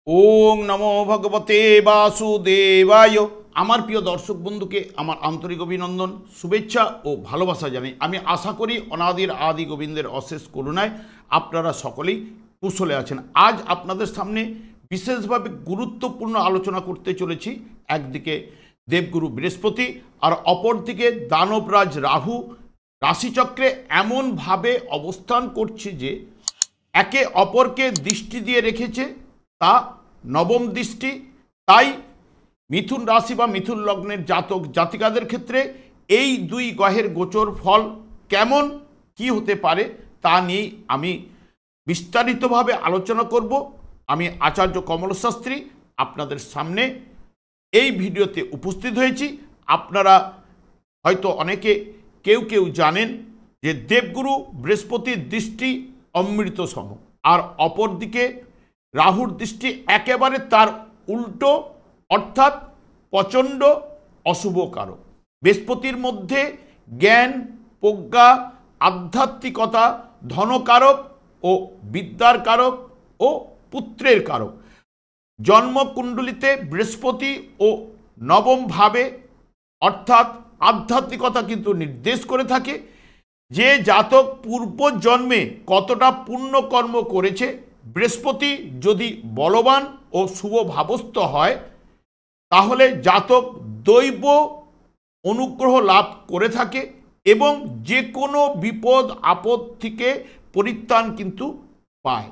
ওং নমো ভগবতে বাসুদেবায়। আমার প্রিয় দর্শক বন্ধুকে আমার আন্তরিক অভিনন্দন, শুভেচ্ছা ও ভালোবাসা জানাই। আমি আশা করি অনাদির আদি গোবিন্দের অশেষ করুণায় আপনারা সকলেই কুশলে আছেন। আজ আপনাদের সামনে বিশেষভাবে গুরুত্বপূর্ণ আলোচনা করতে চলেছি। একদিকে দেবগুরু বৃহস্পতি আর অপরদিকে দানবরাজ রাহু রাশিচক্রে এমনভাবে অবস্থান করছে যে একে অপরকে দৃষ্টি দিয়ে রেখেছে, তা নবম দৃষ্টি। তাই মিথুন রাশি বা মিথুন লগ্নের জাতক জাতিকাদের ক্ষেত্রে এই দুই গ্রহের গোচর ফল কেমন কি হতে পারে তা নিয়েই আমি বিস্তারিতভাবে আলোচনা করব। আমি আচার্য কমল শাস্ত্রী আপনাদের সামনে এই ভিডিওতে উপস্থিত হয়েছি। আপনারা হয়তো অনেকে কেউ জানেন যে দেবগুরু বৃহস্পতির দৃষ্টি অমৃত সম, আর অপরদিকে রাহুর দৃষ্টি একেবারে তার উল্টো, অর্থাৎ প্রচণ্ড অশুভকারক। বৃহস্পতির মধ্যে জ্ঞান, প্রজ্ঞা, আধ্যাত্মিকতা, ধনকারক ও বিদ্যার কারক ও পুত্রের কারক। জন্মকুণ্ডলিতে বৃহস্পতি ও নবম ভাবে অর্থাৎ আধ্যাত্মিকতা কিন্তু নির্দেশ করে থাকে। যে জাতক পূর্বজন্মে কতটা পুণ্যকর্ম করেছে, বৃহস্পতি যদি বলবান ও শুভ ভাবস্থ হয় তাহলে জাতক দৈব অনুগ্রহ লাভ করে থাকে এবং যে কোনো বিপদ আপদ থেকে পরিত্রাণ কিন্তু পায়।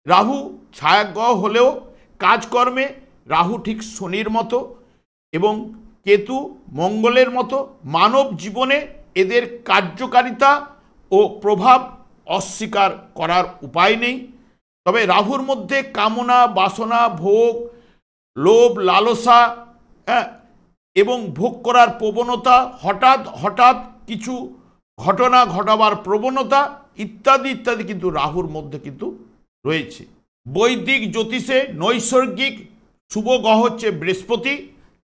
রাহু ছায়াগ্রহ হলেও কাজকর্মে রাহু ঠিক শনির মতো এবং কেতু মঙ্গলের মতো। মানব জীবনে এদের কার্যকারিতা ও প্রভাব অস্বীকার করার উপায় নেই। তবে রাহুর মধ্যে কামনা, বাসনা, ভোগ, লোভ, লালসা এবং ভোগ করার প্রবণতা, হঠাৎ কিছু ঘটনা ঘটাবার প্রবণতা ইত্যাদি কিন্তু রাহুর মধ্যে কিন্তু রয়েছে। বৈদিক জ্যোতিষে নৈসর্গিক শুভ গ্রহ হচ্ছে বৃহস্পতি,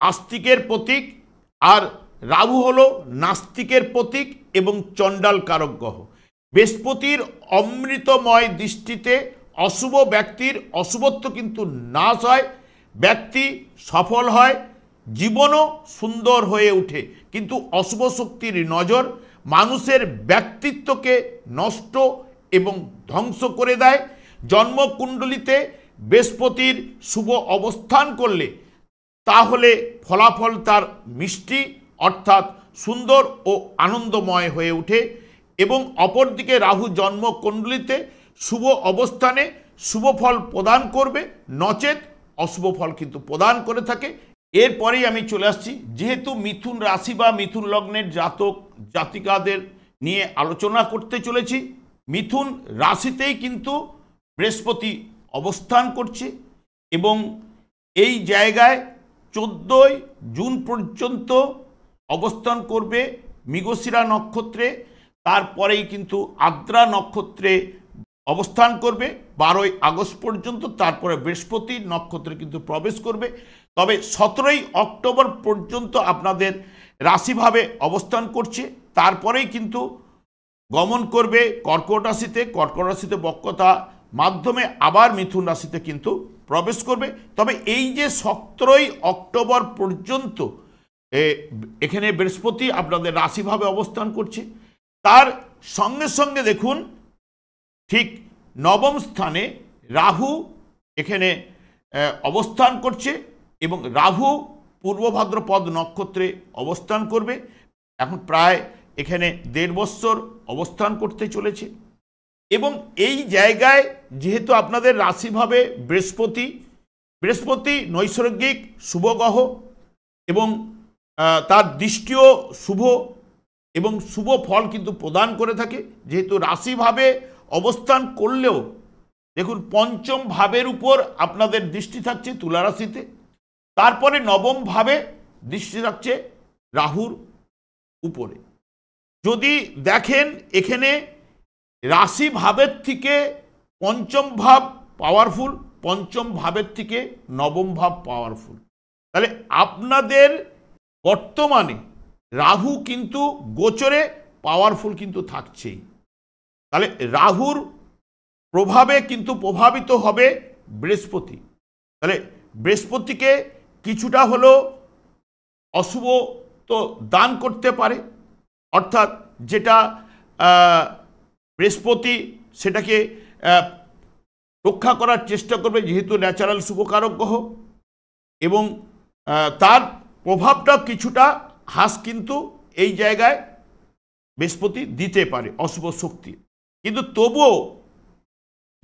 আস্তিকের প্রতীক, আর রাহু হলো নাস্তিকের প্রতীক এবং চণ্ডাল কারক গ্রহ। বৃহস্পতির অমৃতময় দৃষ্টিতে অশুভ ব্যক্তির অশুভত্ব কিন্তু নাশ হয়, ব্যক্তি সফল হয়, জীবনও সুন্দর হয়ে ওঠে। কিন্তু অশুভ শক্তির নজর মানুষের ব্যক্তিত্বকে নষ্ট এবং ধ্বংস করে দেয়। জন্মকুণ্ডলিতে বৃহস্পতির শুভ অবস্থান করলে তাহলে ফলাফল তার মিষ্টি অর্থাৎ সুন্দর ও আনন্দময় হয়ে ওঠে। এবং অপরদিকে রাহু জন্মকুণ্ডলিতে শুভ অবস্থানে শুভ ফল প্রদান করবে, নচেত অশুভ ফল কিন্তু প্রদান করে থাকে। এরপরেই আমি চলে আসছি, যেহেতু মিথুন রাশি বা মিথুন লগ্নের জাতক জাতিকাদের নিয়ে আলোচনা করতে চলেছি। মিথুন রাশিতেই কিন্তু বৃহস্পতি অবস্থান করছে এবং এই জায়গায় 14 জুন পর্যন্ত অবস্থান করবে মৃগশিরা নক্ষত্রে। তারপরেই কিন্তু আদ্রা নক্ষত্রে অবস্থান করবে 12 আগস্ট পর্যন্ত। তারপরে বৃহস্পতি নক্ষত্রে কিন্তু প্রবেশ করবে। তবে 17 অক্টোবর পর্যন্ত আপনাদের রাশিভাবে অবস্থান করছে, তারপরেই কিন্তু গমন করবে কর্কট রাশিতে। কর্কট রাশিতে বক্রতা মাধ্যমে আবার মিথুন রাশিতে কিন্তু প্রবেশ করবে। তবে এই যে 17 অক্টোবর পর্যন্ত এখানে বৃহস্পতি আপনাদের রাশিভাবে অবস্থান করছে, তার সঙ্গে সঙ্গে দেখুন ঠিক নবম স্থানে রাহু এখানে অবস্থান করছে এবং রাহু পূর্ব ভাদ্রপদ নক্ষত্রে অবস্থান করবে। এখন প্রায় এখানে 1.5 বৎসর অবস্থান করতে চলেছে। এবং এই জায়গায় যেহেতু আপনাদের রাশিভাবে বৃহস্পতি নৈসর্গিক শুভ গ্রহ এবং তার দৃষ্টিও শুভ এবং শুভ ফল কিন্তু প্রদান করে থাকে। যেহেতু রাশিভাবে অবস্থান করলেও দেখুন পঞ্চম ভাবের উপর আপনাদের দৃষ্টি থাকছে তুলা রাশিতে, তারপরে নবম ভাবে দৃষ্টি থাকছে রাহুর উপরে। যদি দেখেন এখানে রাশি ভাবের থেকে পঞ্চম ভাব পাওয়ারফুল, পঞ্চম ভাবের থেকে নবম ভাব পাওয়ারফুল, তাহলে আপনাদের বর্তমানে রাহু কিন্তু গোচরে পাওয়ারফুল কিন্তু থাকছেই। তাহলে রাহুর প্রভাবে কিন্তু প্রভাবিত হবে বৃহস্পতি। তাহলে বৃহস্পতিকে কিছুটা হলো অশুভ তো দান করতে পারে, অর্থাৎ যেটা বৃহস্পতি সেটাকে রক্ষা করার চেষ্টা করবে, যেহেতু ন্যাচারাল শুভকারক গ্রহ, এবং তার প্রভাবটা কিছুটা হ্রাস কিন্তু এই জায়গায় বৃহস্পতি দিতে পারে অশুভ শক্তি। কিন্তু তবুও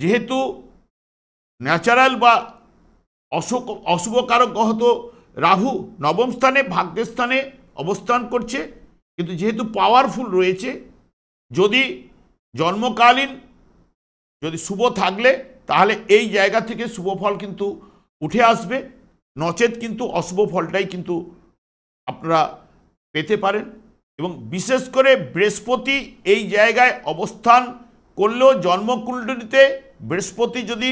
যেহেতু ন্যাচারাল বা অশুভকারক গ্রহ তো রাহু নবম স্থানে ভাগ্যের স্থানে অবস্থান করছে, কিন্তু যেহেতু পাওয়ারফুল রয়েছে, যদি জন্মকালীন যদি শুভ থাকলে তাহলে এই জায়গা থেকে শুভ ফল কিন্তু উঠে আসবে, নচেত কিন্তু অশুভ ফলটাই কিন্তু আপনারা পেতে পারেন। এবং বিশেষ করে বৃহস্পতি এই জায়গায় অবস্থান করলেও জন্মকুণ্ডলিতে বৃহস্পতি যদি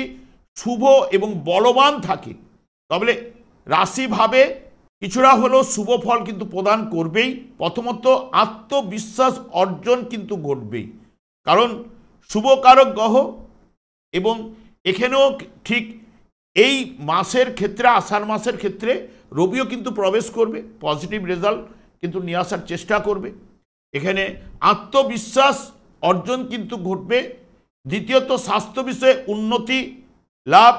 শুভ এবং বলবান থাকে তবে রাশিভাবে কিছুটা হলেও শুভ ফল কিন্তু প্রদান করবেই। প্রথমত আত্মবিশ্বাস অর্জন কিন্তু ঘটবেই, কারণ শুভকারক গ্রহ, এবং এখানেও ঠিক এই মাসের ক্ষেত্রে আষাঢ় মাসের ক্ষেত্রে রবিও কিন্তু প্রবেশ করবে, পজিটিভ রেজাল্ট কিন্তু নিয়ে আসার চেষ্টা করবে। এখানে আত্মবিশ্বাস অর্জন কিন্তু ঘটবে। দ্বিতীয়ত স্বাস্থ্য বিষয়ে উন্নতি লাভ,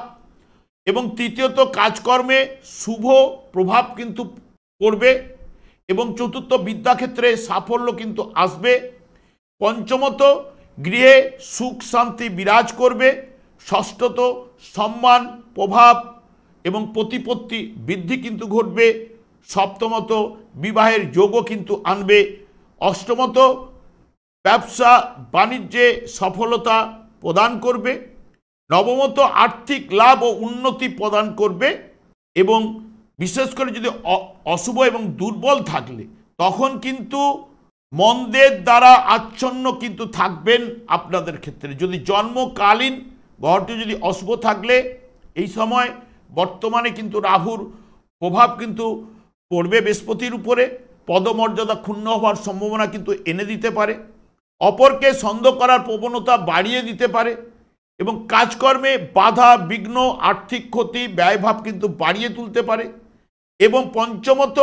এবং তৃতীয়ত কাজকর্মে শুভ প্রভাব কিন্তু পড়বে, এবং চতুর্থ বিদ্যাক্ষেত্রে সাফল্য কিন্তু আসবে। পঞ্চমত গৃহে সুখ শান্তি বিরাজ করবে। ষষ্ঠত সম্মান প্রভাব এবং প্রতিপত্তি বৃদ্ধি কিন্তু ঘটবে। সপ্তমত বিবাহের যোগও কিন্তু আনবে। অষ্টমত ব্যবসা বাণিজ্যে সফলতা প্রদান করবে। নবমত আর্থিক লাভ ও উন্নতি প্রদান করবে। এবং বিশেষ করে যদি অশুভ এবং দুর্বল থাকলে তখন কিন্তু মন্দের দ্বারা আচ্ছন্ন কিন্তু থাকবেন আপনাদের ক্ষেত্রে। যদি জন্মকালীন গ্রহটি যদি অশুভ থাকলে এই সময় বর্তমানে কিন্তু রাহুর প্রভাব কিন্তু পড়বে বৃহস্পতির উপরে, পদমর্যাদা ক্ষুণ্ণ হওয়ার সম্ভাবনা কিন্তু এনে দিতে পারে, অপরকে সন্দেহ করার প্রবণতা বাড়িয়ে দিতে পারে, এবং কাজকর্মে বাধা বিঘ্ন আর্থিক ক্ষতি ব্যয়ভাব কিন্তু বাড়িয়ে তুলতে পারে। এবং পঞ্চমত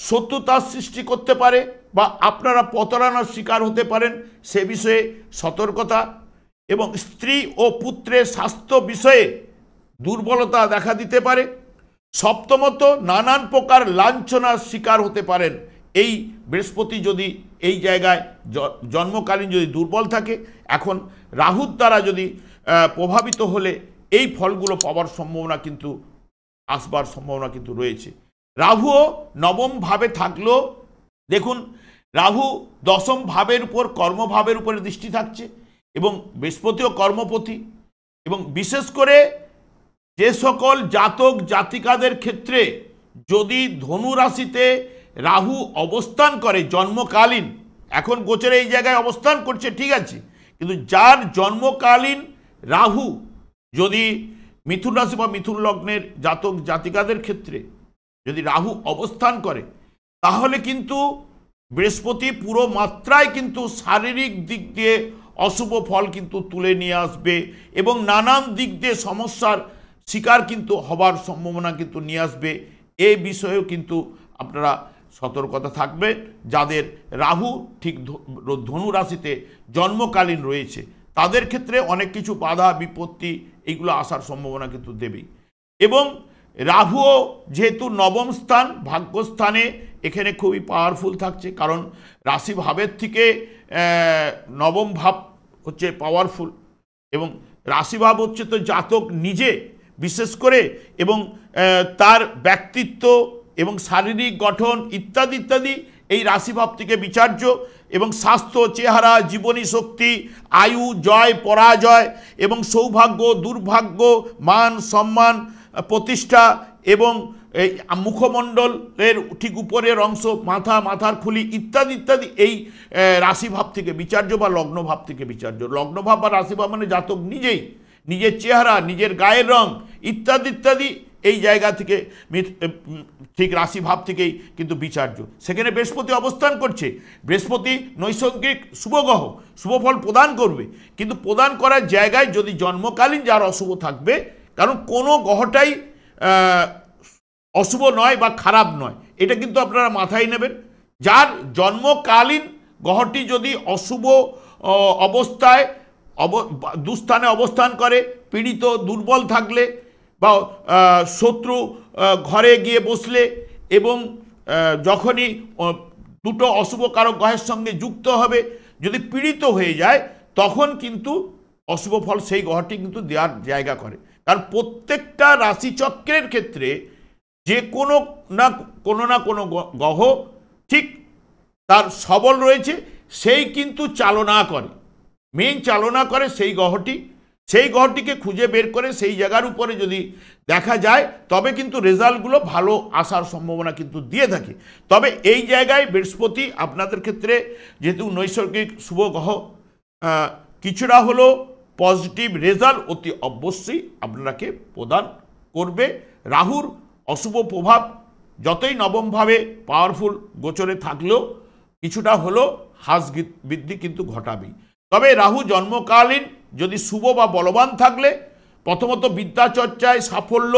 শত্রুতার সৃষ্টি করতে পারে বা আপনারা প্রতারণার শিকার হতে পারেন, সে বিষয়ে সতর্কতা। এবং স্ত্রী ও পুত্রের স্বাস্থ্য বিষয়ে দুর্বলতা দেখা দিতে পারে। সপ্তমত নানান প্রকার লাঞ্ছনার শিকার হতে পারেন এই বৃহস্পতি যদি এই জায়গায় জন্মকালীন যদি দুর্বল থাকে। এখন রাহুর দ্বারা যদি প্রভাবিত হলে এই ফলগুলো পাওয়ার সম্ভাবনা কিন্তু আসবার সম্ভাবনা কিন্তু রয়েছে। রাহুও নবম ভাবে থাকলেও দেখুন রাহু দশম ভাবের উপর কর্মভাবের উপরে দৃষ্টি থাকছে, এবং বৃহস্পতিও কর্মপতি। এবং বিশেষ করে যে সকল জাতক জাতিকাদের ক্ষেত্রে যদি ধনু রাশিতে রাহু অবস্থান করে জন্মকালীন, এখন গোচরে এই জায়গায় অবস্থান করছে ঠিক আছে, কিন্তু যার জন্মকালীন রাহু যদি মিথুন রাশি বা মিথুন লগ্নের জাতক জাতিকাদের ক্ষেত্রে যদি রাহু অবস্থান করে তাহলে কিন্তু বৃহস্পতি পুরো মাত্রায় কিন্তু শারীরিক দিক দিয়ে অশুভ ফল কিন্তু তুলে নিয়ে আসবে, এবং নানান দিক দিয়ে সমস্যার শিকার কিন্তু হবার সম্ভাবনা কিন্তু নিয়ে আসবে। এই বিষয়েও কিন্তু আপনারা সতর্কতা থাকবে। যাদের রাহু ঠিক ধনু রাশিতে জন্মকালীন রয়েছে তাদের ক্ষেত্রে অনেক কিছু বাধা বিপত্তি এইগুলো আসার সম্ভাবনা কিন্তু দেবেই। এবং রাহুও যেহেতু নবম স্থান ভাগ্যস্থানে এখানে খুবই পাওয়ারফুল থাকছে, কারণ রাশি ভাবের থেকে নবম ভাব হচ্ছে পাওয়ারফুল, এবং রাশিভাব হচ্ছে তো জাতক নিজে বিশেষ করে, এবং তার ব্যক্তিত্ব এবং শারীরিক গঠন ইত্যাদি ইত্যাদি এই রাশিভাব থেকে বিচার্য। এবং স্বাস্থ্য চেহারা জীবনী শক্তি আয়ু জয় পরাজয় এবং সৌভাগ্য দুর্ভাগ্য মান সম্মান প্রতিষ্ঠা এবং এই মুখমণ্ডলের ঠিক উপরের অংশ মাথা মাথার খুলি ইত্যাদি ইত্যাদি এই রাশিভাব থেকে বিচার্য বা লগ্নভাব থেকে বিচার্য। লগ্নভাব বা রাশিভাব মানে জাতক নিজেই নিজের চেহারা নিজের গায়ের রং ইত্যাদি ইত্যাদি এই জায়গা থেকে ঠিক রাশিভাব থেকেই কিন্তু বিচার্য। সেখানে বৃহস্পতি অবস্থান করছে, বৃহস্পতি নৈসর্গিক শুভগ্রহ, শুভফল প্রদান করবে, কিন্তু প্রদান করার জায়গায় যদি জন্মকালীন যার অশুভ থাকবে, কারণ কোনো গ্রহটাই অশুভ নয় বা খারাপ নয়, এটা কিন্তু আপনারা মাথায় নেবেন। যার জন্মকালীন গ্রহটি যদি অশুভ অবস্থায় দুস্থানে অবস্থান করে, পীড়িত দুর্বল থাকলে বা শত্রু ঘরে গিয়ে বসলে এবং যখনই দুটো অশুভ কারক গ্রহের সঙ্গে যুক্ত হবে, যদি পীড়িত হয়ে যায়, তখন কিন্তু অশুভ ফল সেই গ্রহটি কিন্তু দেওয়ার জায়গা করে। কারণ প্রত্যেকটা রাশিচক্রের ক্ষেত্রে যে কোনো না কোনো গ্রহ ঠিক তার সবল রয়েছে, সেই কিন্তু চালনা করে, মেইন চালনা করে সেই গ্রহটিকে খুঁজে বের করে সেই জায়গার উপরে যদি দেখা যায়, তবে কিন্তু রেজাল্টগুলো ভালো আসার সম্ভাবনা কিন্তু দিয়ে থাকে। তবে এই জায়গায় বৃহস্পতি আপনাদের ক্ষেত্রে যেহেতু নৈসর্গিক শুভ গ্রহ, কিছুটা হলো পজিটিভ রেজাল্ট অতি অবশ্যই আপনাকে প্রদান করবে। রাহুর অশুভ প্রভাব যতই নবমভাবে পাওয়ারফুল গোচরে থাকলেও কিছুটা হলো হ্রাস বৃদ্ধি কিন্তু ঘটাবেই। তবে রাহু জন্মকালীন যদি শুভ বা বলবান থাকলে প্রথমত বিদ্যা চর্চায় সাফল্য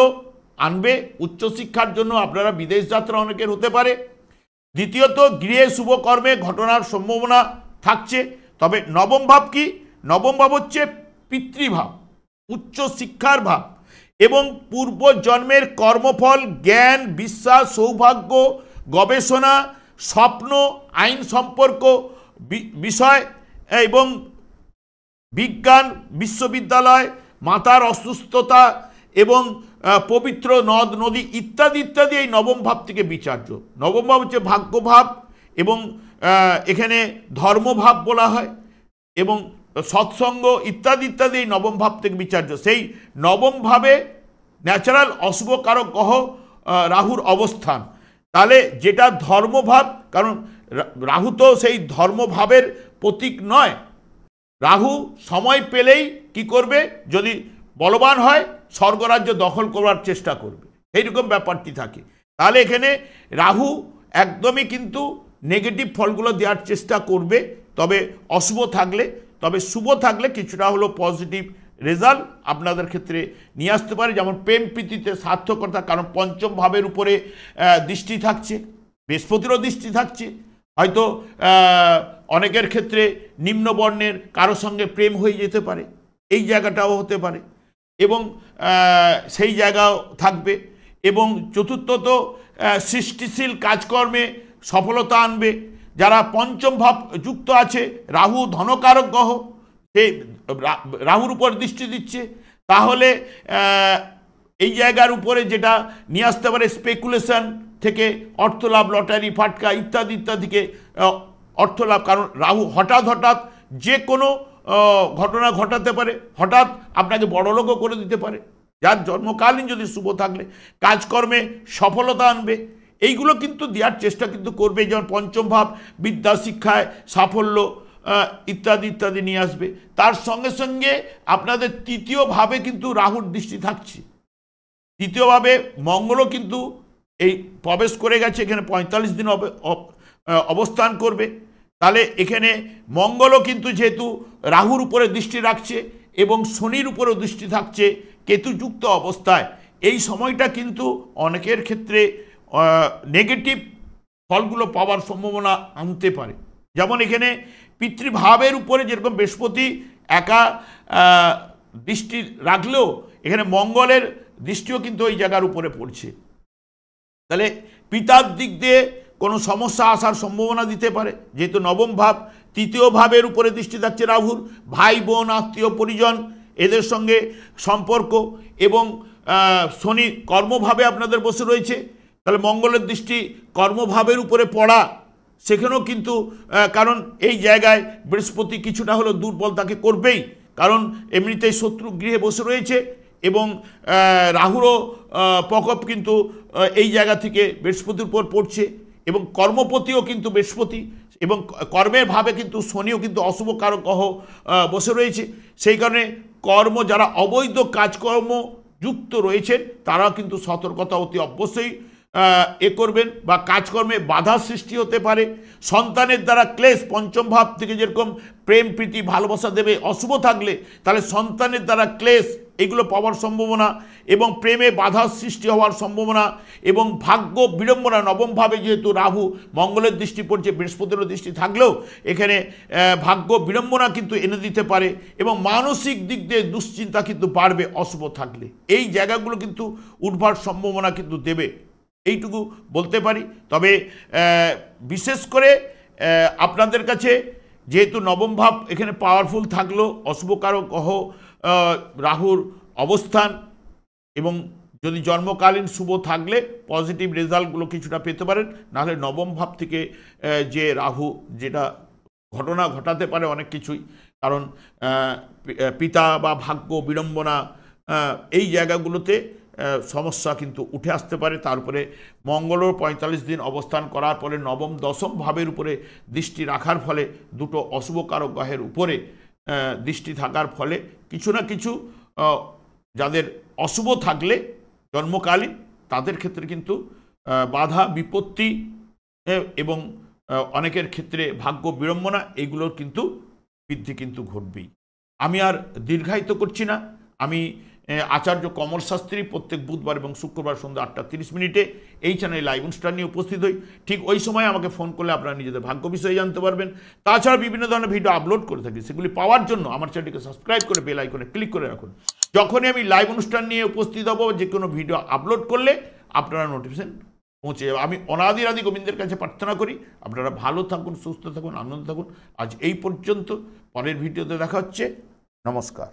আনবে, উচ্চশিক্ষার জন্য আপনারা বিদেশ যাত্রা অনেকের হতে পারে। দ্বিতীয়ত গৃহে শুভ কর্মে ঘটনার সম্ভাবনা থাকছে। তবে নবম ভাব কি? নবম ভাব হচ্ছে পিতৃভাব, উচ্চশিক্ষার ভাব এবং পূর্ব জন্মের কর্মফল, জ্ঞান, বিশ্বাস, সৌভাগ্য, গবেষণা, স্বপ্ন, আইন সম্পর্ক বিষয় এবং বিজ্ঞান, বিশ্ববিদ্যালয়, মাতার অসুস্থতা এবং পবিত্র নদ নদী ইত্যাদি ইত্যাদি এই নবম ভাব থেকে বিচার্য। নবম ভাব হচ্ছে ভাগ্যভাব এবং এখানে ধর্মভাব বলা হয় এবং সৎসঙ্গ ইত্যাদি ইত্যাদি এই নবম ভাব থেকে বিচার্য। সেই নবম ভাবে ন্যাচারাল অশুভ কারক গ্রহ রাহুর অবস্থান, তাহলে যেটা ধর্মভাব, কারণ রাহু তো সেই ধর্মভাবের প্রতীক নয়। রাহু সময় পেলেই কি করবে? যদি বলবান হয় স্বর্গরাজ্য দখল করার চেষ্টা করবে, এইরকম ব্যাপারটি থাকে। তাহলে এখানে রাহু একদমই কিন্তু নেগেটিভ ফলগুলো দেওয়ার চেষ্টা করবে, তবে অশুভ থাকলে, তবে শুভ থাকলে কিছুটা হলো পজিটিভ রেজাল্ট আপনাদের ক্ষেত্রে নিয়ে আসতে পারে। যেমন প্রেম প্রীতিতে সার্থকতা, কারণ পঞ্চম ভাবের উপরে দৃষ্টি থাকছে, বৃহস্পতিরও দৃষ্টি থাকছে। হয়তো অনেকের ক্ষেত্রে নিম্নবর্ণের কারো সঙ্গে প্রেম হয়ে যেতে পারে, এই জায়গাটাও হতে পারে এবং সেই জায়গাও থাকবে। এবং চতুর্থত সৃষ্টিশীল কাজকর্মে সফলতা আনবে। যারা পঞ্চম ভাব যুক্ত আছে, রাহু ধনকারক গ্রহ, সেই রাহুর উপর দৃষ্টি দিচ্ছে, তাহলে এই জায়গার উপরে যেটা নিয়ে আসতে পারে স্পেকুলেশন থেকে অর্থলাভ, লটারি, ফাটকা ইত্যাদি ইত্যাদিকে অর্থলাভ। কারণ রাহু হঠাৎ হঠাৎ যে কোনো ঘটনা ঘটাতে পারে, হঠাৎ আপনাকে বড়লোকও করে দিতে পারে। যার জন্মকালীন যদি শুভ থাকলে কাজকর্মে সফলতা আনবে, এইগুলো কিন্তু দেওয়ার চেষ্টা কিন্তু করবে। যেমন পঞ্চম ভাব বিদ্যা শিক্ষায় সাফল্য ইত্যাদি ইত্যাদি নিয়ে আসবে। তার সঙ্গে সঙ্গে আপনাদের তৃতীয় ভাবে কিন্তু রাহুর দৃষ্টি থাকছে। তৃতীয়ভাবে মঙ্গলও কিন্তু এই প্রবেশ করে গেছে, এখানে 45 দিন অবস্থান করবে। তাহলে এখানে মঙ্গলও কিন্তু যেহেতু রাহুর উপরে দৃষ্টি রাখছে এবং শনির উপরেও দৃষ্টি থাকছে কেতুযুক্ত অবস্থায়, এই সময়টা কিন্তু অনেকের ক্ষেত্রে নেগেটিভ ফলগুলো পাওয়ার সম্ভাবনা আনতে পারে। যেমন এখানে পিতৃভাবের উপরে যেরকম বৃহস্পতি একা দৃষ্টি রাখলেও এখানে মঙ্গলের দৃষ্টিও কিন্তু ওই জায়গার উপরে পড়ছে। তাহলে পিতার দিক দিয়ে কোনো সমস্যা আসার সম্ভাবনা দিতে পারে, যেহেতু নবম ভাব তৃতীয় ভাবের উপরে দৃষ্টি থাকছে রাহুর। ভাই বোন, আত্মীয় পরিজন, এদের সঙ্গে সম্পর্ক এবং শনি কর্মভাবে আপনাদের বসে রয়েছে, তাহলে মঙ্গলের দৃষ্টি কর্মভাবের উপরে পড়া, সেখানেও কিন্তু কারণ এই জায়গায় বৃহস্পতি কিছুটা হলো দুর্বল তাকে করবেই, কারণ এমনিতেই শত্রু গৃহে বসে রয়েছে এবং রাহুরও প্রকোপ কিন্তু এই জায়গা থেকে বৃহস্পতির উপর পড়ছে এবং কর্মপতিও কিন্তু বৃহস্পতি এবং কর্মের ভাবে কিন্তু শনিও কিন্তু অশুভ কারক গ্রহ বসে রয়েছে। সেই কারণে কর্ম যারা অবৈধ কাজকর্ম যুক্ত রয়েছেন তারা কিন্তু সতর্কতা অতি অবশ্যই এ করবেন বা কাজকর্মে বাধা সৃষ্টি হতে পারে। সন্তানের দ্বারা ক্লেশ, পঞ্চম ভাব থেকে যেরকম প্রেম প্রীতি ভালোবাসা দেবে, অশুভ থাকলে তাহলে সন্তানের দ্বারা ক্লেশ এগুলো পাওয়ার সম্ভাবনা এবং প্রেমে বাধা সৃষ্টি হওয়ার সম্ভাবনা এবং ভাগ্য বিড়ম্বনা। নবম ভাবে যেহেতু রাহু, মঙ্গলের দৃষ্টি পড়ছে, বৃহস্পতিরও দৃষ্টি থাকলেও এখানে ভাগ্য বিড়ম্বনা কিন্তু এনে দিতে পারে এবং মানসিক দিক দিয়ে দুশ্চিন্তা কিন্তু বাড়বে অশুভ থাকলে। এই জায়গাগুলো কিন্তু উঠবার সম্ভাবনা কিন্তু দেবে, এইটুকু বলতে পারি। তবে বিশেষ করে আপনাদের কাছে যেহেতু নবম ভাব এখানে পাওয়ারফুল থাকলো, অশুভকারক গ্রহ রাহুর অবস্থান এবং যদি জন্মকালীন শুভ থাকলে পজিটিভ রেজাল্টগুলো কিছুটা পেতে পারেন। নাহলে নবম ভাব থেকে যে রাহু যেটা ঘটনা ঘটাতে পারে অনেক কিছুই, কারণ পিতা বা ভাগ্য বিড়ম্বনা এই জায়গাগুলোতে সমস্যা কিন্তু উঠে আসতে পারে। তারপরে মঙ্গলও ৪৫ দিন অবস্থান করার পরে নবম দশম ভাবের উপরে দৃষ্টি রাখার ফলে, দুটো অশুভকারক গ্রহের উপরে দৃষ্টি থাকার ফলে কিছু না কিছু যাদের অশুভ থাকলে জন্মকালীন তাদের ক্ষেত্রে কিন্তু বাধা বিপত্তি এবং অনেকের ক্ষেত্রে ভাগ্য বিড়ম্বনা এইগুলোর কিন্তু বৃদ্ধি কিন্তু ঘটবেই। আমি আর দীর্ঘায়িত করছি না। আমি আচার্য কমল শাস্ত্রী প্রত্যেক বুধবার এবং শুক্রবার সন্ধ্যা ৮টা ৩০ এই চ্যানেলে লাইভ অনুষ্ঠান নিয়ে উপস্থিত হই। ঠিক ওই সময় আমাকে ফোন করলে আপনারা নিজেদের ভাগ্য বিষয়ে জানতে পারবেন। তাছাড়া বিভিন্ন ধরনের ভিডিও আপলোড করে থাকি, সেগুলি পাওয়ার জন্য আমার চ্যানেলটিকে সাবস্ক্রাইব করে বেল আইকনে ক্লিক করে রাখুন। যখনই আমি লাইভ অনুষ্ঠান নিয়ে উপস্থিত হব, যে কোনো ভিডিও আপলোড করলে আপনারা নোটিফিকেশন পৌঁছে যাবে। আমি অনাদি গোবিন্দের কাছে প্রার্থনা করি আপনারা ভালো থাকুন, সুস্থ থাকুন, আনন্দ থাকুন। আজ এই পর্যন্ত, পরের ভিডিওতে দেখা হচ্ছে। নমস্কার।